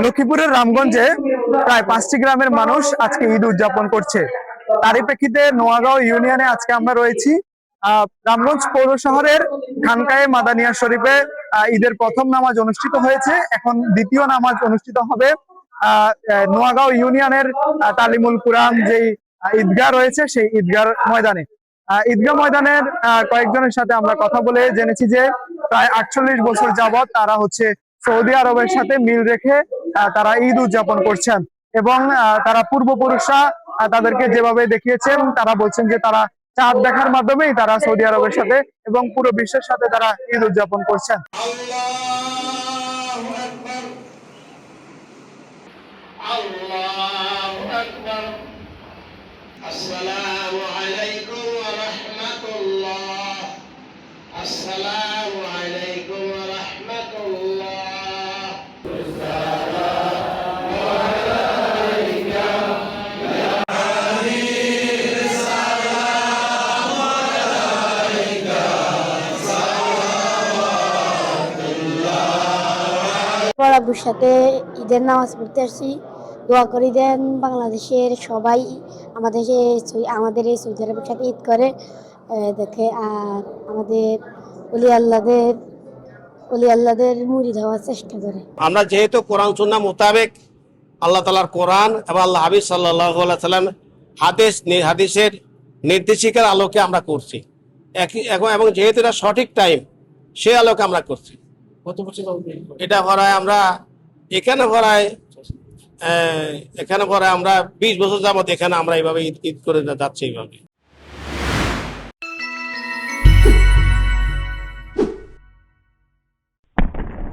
লক্ষ্মীপুরের রামগঞ্জে প্রায় 5টি গ্রামের মানুষ আজকে ঈদ উদযাপন করছে। তারই প্রেক্ষিতে নোয়াগাঁও ইউনিয়নে আজকে আমরা রয়েছি। রামগঞ্জ পৌর শহরের খানকায়ে মাদানিয়া শরীফে ঈদের প্রথম নামাজ অনুষ্ঠিত হয়েছে, এখন দ্বিতীয় নামাজ অনুষ্ঠিত হবে নোয়াগাঁও ইউনিয়নের তালিমুল কুরআন যেই ঈদগাহ রয়েছে সেই ঈদগাহ ময়দানে। ঈদগাহ ময়দানের কয়েকজনের সাথে আমরা কথা বলে জেনেছি যে প্রায় 48 বছর যাবৎ তারা হচ্ছে সৌদি আরবের সাথে মিল রেখে তারা ঈদ উদযাপন করছেন এবং তারা পূর্বপুরুষরা তাদেরকে যেভাবে দেখিয়েছেন তারা বলছেন যে তারা চাঁদ দেখার মাধ্যমেই তারা সৌদি আরবের সাথে এবং পুরো বিশ্বের সাথে তারা ঈদ উদযাপন করছেন। আসসালামু আলাইকুম ওয়া রাহমাতুল্লাহ। আসসালামু আলাইকুম ওয়া রাহমাতুল্লাহ। আব্বুর সাথে ঈদের নামাজ পড়তে আসছি। দোয়া করি দেন বাংলাদেশের সবাই আমাদের এই সৌদি আরবের সাথে ঈদ করে দেখে, আর আমাদের অলি আল্লাহদের মুরিদ হওয়ার চেষ্টা করে। আমরা যেহেতু কোরআন সুন্নাহ মোতাবেক আল্লাহ তাআলার কোরআন এবং আল্লাহ হাবিব সাল্লাল্লাহু আলাইহি সাল্লাম হাদিসের নির্দেশিকার আলোকে আমরা করছি এবং যেহেতু এটা সঠিক টাইম সে আলোকে আমরা করছি। এটা ভরায় আমরা এখানে ভরায় আমরা 20 বছর যাবত এখানে আমরা এইভাবে ঈদ করে যাচ্ছি এইভাবে।